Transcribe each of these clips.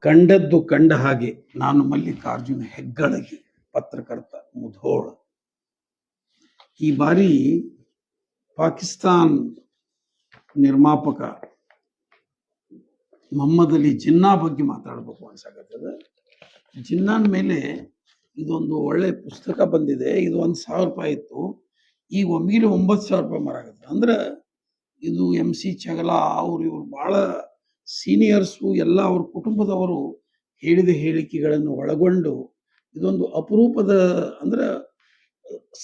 ಕಂಡದ್ದು ಕಂಡ ಹಾಗೆ ನಾನು ಮಲ್ಲಿಕಾರ್ಜುನ ಹೆಗ್ಗಳಗಿ, ಪತ್ರಕರ್ತ, ಮುಧೋಳ. ಈ ಬಾರಿ ಪಾಕಿಸ್ತಾನ್ ನಿರ್ಮಾಪಕ ಮೊಹಮ್ಮದ್ ಅಲಿ ಜಿನ್ನಾ ಬಗ್ಗೆ ಮಾತಾಡಬೇಕು ಅನ್ಸಾಕತ್ತದ. ಜಿನ್ನಾನ್ ಮೇಲೆ ಇದೊಂದು ಒಳ್ಳೆ ಪುಸ್ತಕ ಬಂದಿದೆ. ಇದು 1,000 ರೂಪಾಯಿ ಇತ್ತು, ಈಗ ಒಮ್ಮೆಲೆ 9,000 ರೂಪಾಯಿ ಮಾರಾಗತ್ತೆ. ಅಂದ್ರೆ ಇದು MC ಚಗಲ ಅವ್ರು ಇವ್ರು ಬಹಳ ಸೀನಿಯರ್ಸು ಎಲ್ಲ ಅವ್ರ ಕುಟುಂಬದವರು ಹೇಳಿದ ಹೇಳಿಕೆಗಳನ್ನು ಒಳಗೊಂಡು ಇದೊಂದು ಅಪರೂಪದ, ಅಂದ್ರೆ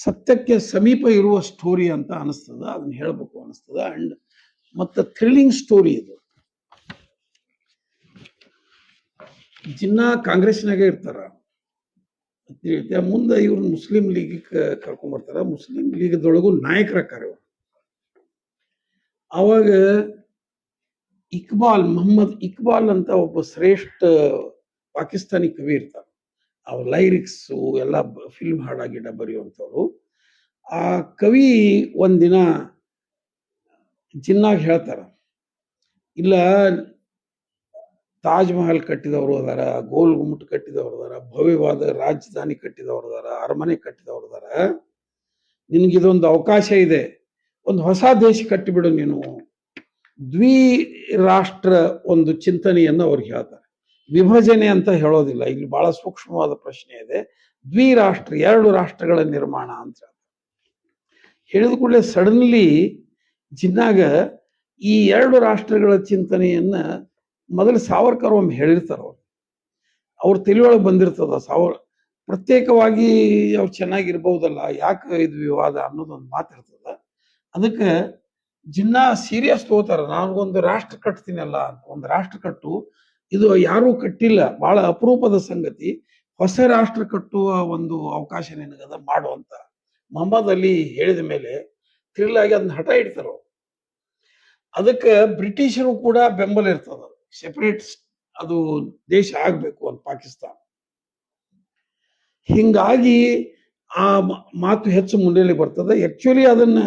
ಸತ್ಯಕ್ಕೆ ಸಮೀಪ ಇರುವ ಸ್ಟೋರಿ ಅಂತ ಅನಿಸ್ತದ. ಅದನ್ನ ಹೇಳ್ಬೇಕು ಅನಿಸ್ತದ. ಅಂಡ್ ಮತ್ತೆ ಥ್ರಿಲ್ಲಿಂಗ್ ಸ್ಟೋರಿ ಇದು. ಜಿನ್ನಾ ಕಾಂಗ್ರೆಸ್ನಾಗೆ ಇರ್ತಾರ, ಮುಂದೆ ಇವ್ರು ಮುಸ್ಲಿಂ ಲೀಗ್ ಕರ್ಕೊಂಡ್ಬರ್ತಾರ. ಮುಸ್ಲಿಂ ಲೀಗ್ದೊಳಗೂ ನಾಯಕರಾಕಾರ ಇವರು. ಅವಾಗ ಮೊಹಮ್ಮದ್ ಇಕ್ಬಾಲ್ ಅಂತ ಒಬ್ಬ ಶ್ರೇಷ್ಠ ಪಾಕಿಸ್ತಾನಿ ಕವಿ ಇರ್ತಾರ. ಅವ್ರ ಲೈರಿಕ್ಸು ಎಲ್ಲ ಫಿಲ್ಮ್ ಹಾಡಾಗಿಡ ಬರೆಯುವಂಥವ್ರು. ಆ ಕವಿ ಒಂದಿನ ಜಿನ್ನಾಗ್ ಹೇಳ್ತಾರ, ಇಲ್ಲ ತಾಜ್ ಮಹಲ್ ಕಟ್ಟಿದವರು ಅದಾರ, ಗೋಲ್ ಗುಮ್ಮಟ್ ಕಟ್ಟಿದವರು ಅದಾರ, ಭವ್ಯವಾದ ರಾಜಧಾನಿ ಕಟ್ಟಿದವರು ಅದಾರ, ಅರಮನೆ ಕಟ್ಟಿದವರು ಅದಾರ. ನಿನ್ಗಿದೊಂದು ಅವಕಾಶ ಇದೆ, ಒಂದು ಹೊಸ ದೇಶ ಕಟ್ಟಿಬಿಡು ನೀನು. ದ್ವಿರಾಷ್ಟ್ರ ಒಂದು ಚಿಂತನೆಯನ್ನು ಅವ್ರಿಗೆ ಹೇಳ್ತಾರೆ. ವಿಭಜನೆ ಅಂತ ಹೇಳೋದಿಲ್ಲ, ಇಲ್ಲಿ ಬಹಳ ಸೂಕ್ಷ್ಮವಾದ ಪ್ರಶ್ನೆ ಇದೆ. ದ್ವಿರಾಷ್ಟ್ರ, 2 ರಾಷ್ಟ್ರಗಳ ನಿರ್ಮಾಣ ಅಂತ ಹೇಳಿದ ಕೂಡಲೇ ಸಡನ್ಲಿ ಜಿನ್ನಾಗ ಈ 2 ರಾಷ್ಟ್ರಗಳ ಚಿಂತನೆಯನ್ನ ಮೊದಲು ಸಾವರ್ಕರ್ ಒಮ್ಮೆ ಹೇಳಿರ್ತಾರ. ಅವ್ರ ತಲೆಯೊಳಗೆ ಬಂದಿರ್ತದ, ಪ್ರತ್ಯೇಕವಾಗಿ ಅವ್ರು ಚೆನ್ನಾಗಿರ್ಬಹುದಲ್ಲ, ಯಾಕೆ ಇದು ವಿವಾದ ಅನ್ನೋದೊಂದು ಮಾತಿರ್ತದ. ಅದಕ್ಕೆ ಜಿನ್ನಾ ಸೀರಿಯಸ್ ತಗೋತಾರ. ನಾನೊಂದು ರಾಷ್ಟ್ರ ಕಟ್ತೀನಲ್ಲ ಅಂತ. ಒಂದು ರಾಷ್ಟ್ರ ಕಟ್ಟು, ಇದು ಯಾರೂ ಕಟ್ಟಿಲ್ಲ, ಬಹಳ ಅಪರೂಪದ ಸಂಗತಿ. ಹೊಸ ರಾಷ್ಟ್ರ ಕಟ್ಟುವ ಒಂದು ಅವಕಾಶ ನಿನಗದ, ಮಾಡುವಂತ ಮೊಹಮ್ಮದ್ ಅಲಿ ಹೇಳಿದ ಮೇಲೆ ಥ್ರಿಲ್ ಆಗಿ ಅದನ್ನ ಹಠ ಇಡ್ತಾರ. ಅದಕ್ಕೆ ಬ್ರಿಟಿಷರು ಕೂಡ ಬೆಂಬಲ ಇರ್ತದ, ಸೆಪರೇಟ್ ಅದು ದೇಶ ಆಗ್ಬೇಕು ಅಂತ ಪಾಕಿಸ್ತಾನ. ಹಿಂಗಾಗಿ ಆ ಮಾತು ಹೆಚ್ಚು ಮುನ್ನೆಲೆ ಬರ್ತದೆ. ಆಕ್ಚುಲಿ ಅದನ್ನ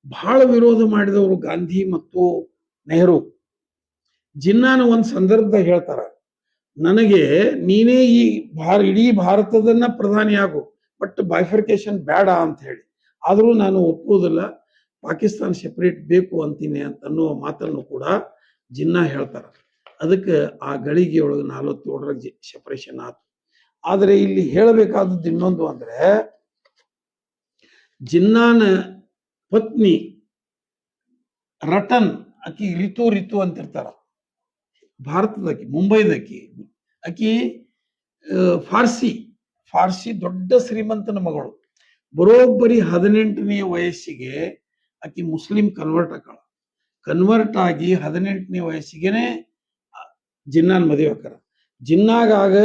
ಬಹಳ ವಿರೋಧ ಮಾಡಿದವರು ಗಾಂಧಿ ಮತ್ತು ನೆಹರು. ಜಿನ್ನಾನ ಒಂದು ಸಂದರ್ಭದಾಗ ಹೇಳ್ತಾರ, ನನಗೆ ನೀನೇ ಈ ಇಡೀ ಭಾರತದನ್ನ ಪ್ರಧಾನಿ ಆಗು, ಬಟ್ ಬೈಫರ್ಕೇಶನ್ ಬೇಡ ಅಂತ ಹೇಳಿ. ಆದರೂ ನಾನು ಒಪ್ಪುವುದಿಲ್ಲ, ಪಾಕಿಸ್ತಾನ ಸೆಪರೇಟ್ ಬೇಕು ಅಂತೀನಿ ಅಂತ ಅನ್ನುವ ಮಾತನ್ನು ಕೂಡ ಜಿನ್ನಾ ಹೇಳ್ತಾರ. ಅದಕ್ಕೆ ಆ ಗಳಿಗೆಯೊಳಗೆ 47ರ ಸೆಪರೇಷನ್ ಆಯ್ತು. ಆದರೆ ಇಲ್ಲಿ ಹೇಳಬೇಕಾದದ್ದು ಇನ್ನೊಂದು ಅಂದ್ರೆ, ಜಿನ್ನಾನ ಪತ್ನಿ ರಟನ್, ಆಕಿ ರಿತು ಅಂತಿರ್ತಾರ, ಭಾರತದಕಿ, ಮುಂಬೈದಕಿ. ಆಕಿ ಫಾರ್ಸಿ ದೊಡ್ಡ ಶ್ರೀಮಂತನ ಮಗಳು. ಬರೋಬ್ಬರಿ 18ನೇ ವಯಸ್ಸಿಗೆ ಆಕಿ ಮುಸ್ಲಿಂ ಕನ್ವರ್ಟ್ ಆಗಿ 18ನೇ ವಯಸ್ಸಿಗೆನೆ ಜಿನ್ನಾನ್ ಮದುವೆ ಹಾಕಾರ. ಜಿನ್ನಾಗಾಗ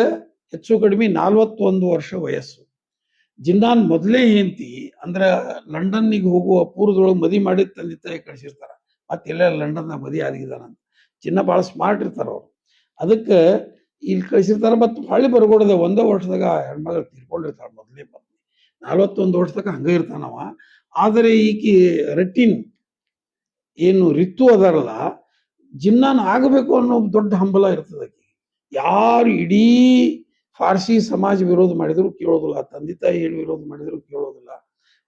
ಹೆಚ್ಚು ಕಡಿಮೆ 41 ವರ್ಷ ವಯಸ್ಸು. ಜಿನ್ನಾನ್ ಮೊದಲೇ ಹೆಂಡತಿ ಅಂದ್ರ ಲಂಡನ್ನಿಗೆ ಹೋಗುವ ಪೂರ್ವದೊಳಗೆ ಮದಿ ಮಾಡಿ ತಂದೆ ತಾಯಿ ಕಳಿಸಿರ್ತಾರ. ಮತ್ತೆಲ್ಲ ಲಂಡನ್ದಾಗ ಮದಿ ಆಗಿದಾನಂತ. ಜಿನ್ನಾ ಬಹಳ ಸ್ಮಾರ್ಟ್ ಇರ್ತಾರ ಅವ್ರು. ಅದಕ್ಕೆ ಇಲ್ಲಿ ಕಳಿಸಿರ್ತಾರ. ಮತ್ತು ಹೊಳ್ಳಿ ಬರ್ಗೊಡದೆ 1 ವರ್ಷದಾಗ ಹೆಣ್ಮಗಳು ತೀರ್ಕೊಂಡಿರ್ತಾಳ. ಮೊದಲೇ ಪತ್ನಿ 41 ವರ್ಷದಾಗ ಹಂಗ ಇರ್ತಾನವ. ಆದರೆ ಈಕಿ ರಟಿನ್ ಏನು ರಿತು ಅದಾರಲ್ಲ, ಜಿನ್ನಾನ್ ಆಗಬೇಕು ಅನ್ನೋ ದೊಡ್ಡ ಹಂಬಲ ಇರ್ತದೆ. ಯಾರು ಇಡೀ ಫಾರ್ಸಿ ಸಮಾಜ ವಿರೋಧ ಮಾಡಿದ್ರು ಕೇಳೋದಿಲ್ಲ, ತಂದೆ ತಾಯಿ ಹೇಳಿ ವಿರೋಧ ಮಾಡಿದ್ರು ಕೇಳೋದಿಲ್ಲ.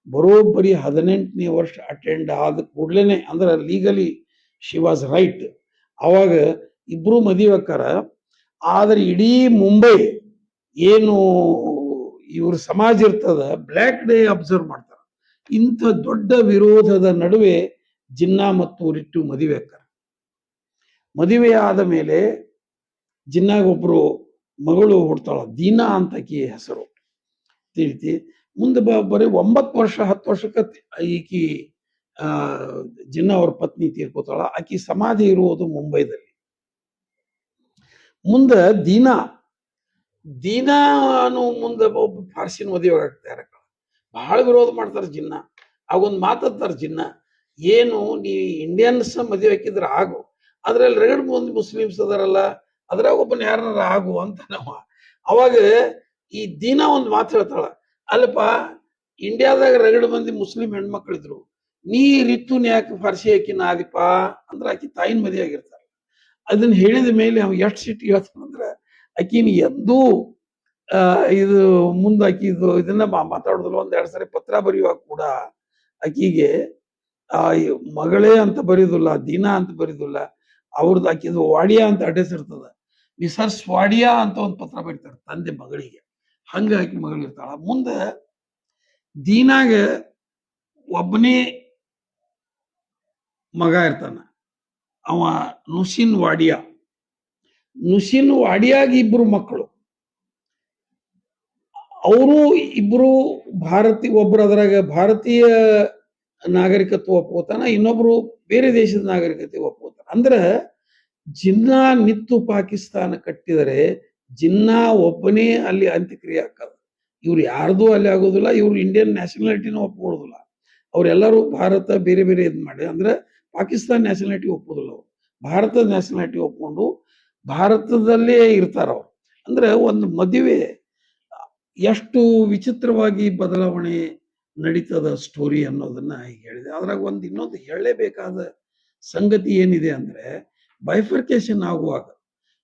ಬರೋಬ್ಬರಿ 18ನೇ ವರ್ಷ ಅಟೆಂಡ್ ಆದ ಕೂಡ್ಲೇನೆ, ಅಂದ್ರೆ ಲೀಗಲಿ ಶಿ ವಾಸ್ ರೈಟ್. ಅವಾಗ ಇಬ್ರು ಮದುವೆ ಆಕಾರ. ಆದ್ರೆ ಇಡೀ ಮುಂಬೈ ಏನು ಇವ್ರ ಸಮಾಜ ಇರ್ತದ, ಬ್ಲ್ಯಾಕ್ ಡೇ ಅಬ್ಸರ್ವ್ ಮಾಡ್ತಾರ. ಇಂಥ ದೊಡ್ಡ ವಿರೋಧದ ನಡುವೆ ಜಿನ್ನಾ ಮತ್ತು ರಿಟ್ಟು ಮದುವೆ ಆಕಾರ. ಮದುವೆ ಆದ ಮೇಲೆ ಜಿನ್ನಾಗ ಒಬ್ರು ಮಗಳು ಹುಡ್ತಾಳ, ದೀನಾ ಅಂತ ಆಕಿ ಹೆಸರು ತಿಳಿತಿ. ಮುಂದೆ ಬರೀ 9 ವರ್ಷ 10 ವರ್ಷಕ್ಕೆ ಈಕಿ ಜಿನ್ನಾ ಅವ್ರ ಪತ್ನಿ ತೀರ್ಕೋತಾಳ. ಆಕಿ ಸಮಾಧಿ ಇರುವುದು ಮುಂಬೈದಲ್ಲಿ. ಮುಂದೆ ದೀನಾನು ಮುಂದೆ ಒಬ್ಬ ಫಾರ್ಸಿನ ಮದುವೆ ಆಗ್ತಾರೆ. ಬಹಳ ವಿರೋಧ ಮಾಡ್ತಾರೆ ಜಿನ್ನಾ. ಆಗೊಂದು ಮಾತಾಡ್ತಾರೆ ಜಿನ್ನಾ, ಏನು ನೀ ಇಂಡಿಯನ್ಸ್ ಮದುವೆ ಹಾಕಿದ್ರೆ ಆಗು, ಅದ್ರಲ್ಲಿ 2 ಮಂದಿ ಮುಸ್ಲಿಮ್ಸ್ ಅದಾರಲ್ಲ, ಅದ್ರಾಗ ಒಬ್ಬನ ಯಾರನ್ನಾರ ಆಗು ಅಂತ ನಾವು. ಅವಾಗ ಈ ದೀನಾ ಒಂದು ಮಾತು ಹೇಳ್ತಾಳ, ಅಲ್ಲಪ್ಪ ಇಂಡಿಯಾದಾಗ 2 ಮಂದಿ ಮುಸ್ಲಿಂ ಹೆಣ್ಮಕ್ಳಿದ್ರು, ನೀ ರಿತುನ್ ಯಾಕೆ ಫಾರ್ಸಿ ಆಕಿನ ಆದಿಪ್ಪ ಅಂದ್ರೆ ಆಕಿ ತಾಯಿನ ಮದುವೆ ಆಗಿರ್ತಾರ. ಅದನ್ನ ಹೇಳಿದ ಮೇಲೆ ಅವ್ ಎಷ್ಟು ಸಿಟ್ಟಿಗೆ ಹೇಳ್ತಾನಂದ್ರೆ, ಆಕಿನ ಎಂದೂ ಇದು ಮುಂದೆ ಆಕಿದು ಇದನ್ನ ಮಾತಾಡುದಿಲ್ಲ. ಒಂದೆರಡು ಸರಿ ಪತ್ರ ಬರೆಯುವಾಗ ಕೂಡ ಆಕಿಗೆ ಆ ಮಗಳೇ ಅಂತ ಬರೀದಿಲ್ಲ, ದೀನಾ ಅಂತ ಬರೀದಿಲ್ಲ, ಅವ್ರದ್ದು ಆಕಿದು ವಾಡಿಯಾ ಅಂತ ಅಡ್ರೆಸ್ ಇರ್ತದ. ಮಿಸರ್ ಸ್ವಾಡಿಯಾ ಅಂತ ಒಂದು ಪತ್ರ ಬರೀತಾರೆ ತಂದೆ ಮಗಳಿಗೆ. ಹಂಗ ಆಕಿ ಮಗಳಿರ್ತಾಳ. ಮುಂದೆ ದೀನಾಗ ಒಬ್ಬನೇ ಮಗ ಇರ್ತಾನ, ಅವ ನುಸಿನ್ ವಾಡಿಯಾ. ನುಸಿನ್ ವಾಡಿಯಾಗ ಇಬ್ರು ಮಕ್ಕಳು. ಅವರು ಇಬ್ರು ಒಬ್ರು ಅದರಾಗ ಭಾರತೀಯ ನಾಗರಿಕತ್ವ ಒಪ್ಕೋತಾನ, ಇನ್ನೊಬ್ರು ಬೇರೆ ದೇಶದ ನಾಗರಿಕತೆ ಒಪ್ಕೋತಾನ. ಅಂದ್ರ ಜಿನ್ನಾ ನಿತ್ತು ಪಾಕಿಸ್ತಾನ ಕಟ್ಟಿದರೆ ಜಿನ್ನಾ ಒಬ್ಬನೇ ಅಲ್ಲಿ ಅಂತ್ಯಕ್ರಿಯೆ ಹಾಕದ. ಇವ್ರು ಯಾರ್ದು ಅಲ್ಲಿ ಆಗೋದಿಲ್ಲ, ಇವ್ರು ಇಂಡಿಯನ್ ನ್ಯಾಷನಾಲಿಟಿನೂ ಒಪ್ಕೊಳ್ಳೋದಿಲ್ಲ. ಅವ್ರೆಲ್ಲರೂ ಭಾರತ ಬೇರೆ ಬೇರೆ ಇದ್ ಮಾಡಿ, ಅಂದ್ರೆ ಪಾಕಿಸ್ತಾನ ನ್ಯಾಷನಾಲಿಟಿ ಒಪ್ಪೋದಿಲ್ಲ. ಅವ್ರು ಭಾರತದ ನ್ಯಾಷನಾಲಿಟಿ ಒಪ್ಕೊಂಡು ಭಾರತದಲ್ಲೇ ಇರ್ತಾರ ಅವ್ರು. ಅಂದ್ರೆ ಒಂದು ಮದುವೆ ಎಷ್ಟು ವಿಚಿತ್ರವಾಗಿ ಬದಲಾವಣೆ ನಡೀತದ ಸ್ಟೋರಿ ಅನ್ನೋದನ್ನ ಈಗ ಹೇಳಿದೆ. ಅದ್ರಾಗ ಒಂದು ಇನ್ನೊಂದು ಹೇಳಲೇಬೇಕಾದ ಸಂಗತಿ ಏನಿದೆ ಅಂದ್ರೆ, ಬೈಫರ್ಕೇಶನ್ ಆಗುವಾಗ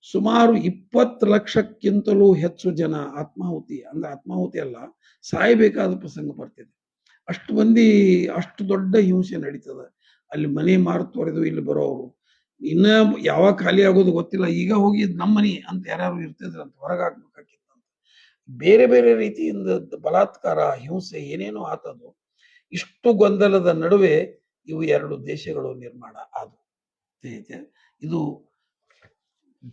ಸುಮಾರು 20 ಲಕ್ಷಕ್ಕಿಂತಲೂ ಹೆಚ್ಚು ಜನ ಆತ್ಮಾಹುತಿ, ಅಂದ್ರೆ ಆತ್ಮಾಹುತಿ ಅಲ್ಲ, ಸಾಯಬೇಕಾದ ಪ್ರಸಂಗ ಬರ್ತಿದೆ. ಅಷ್ಟು ಮಂದಿ, ಅಷ್ಟು ದೊಡ್ಡ ಹಿಂಸೆ ನಡೀತದ ಅಲ್ಲಿ. ಮನೆ ಮಾರು ತೊರೆದು ಇಲ್ಲಿ ಬರೋರು ಇನ್ನ ಯಾವಾಗ ಖಾಲಿ ಆಗೋದು ಗೊತ್ತಿಲ್ಲ. ಈಗ ಹೋಗಿ ನಮ್ಮ ಮನೆ ಅಂತ ಯಾರು ಇರ್ತಿದ್ರಂತ, ಹೊರಗಾಗ್ಬೇಕಾಗಿತ್ತು. ಬೇರೆ ಬೇರೆ ರೀತಿಯಿಂದ ಬಲಾತ್ಕಾರ, ಹಿಂಸೆ ಏನೇನೋ ಆತದು. ಇಷ್ಟು ಗೊಂದಲದ ನಡುವೆ ಇವು ಎರಡು ದೇಶಗಳು ನಿರ್ಮಾಣ ಆದವು. ಇದು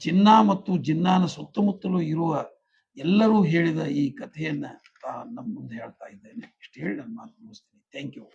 ಜಿನ್ನಾ ಮತ್ತು ಜಿನ್ನಾನ ಸುತ್ತಮುತ್ತಲೂ ಇರುವ ಎಲ್ಲರೂ ಹೇಳಿದ ಈ ಕಥೆಯನ್ನ ನಮ್ಮ ಮುಂದೆ ಹೇಳ್ತಾ ಇದ್ದೇನೆ. ಇಷ್ಟು ಹೇಳಿ ನನ್ನ ಮಾತು ಮುಗಿಸ್ತೀನಿ. Thank you.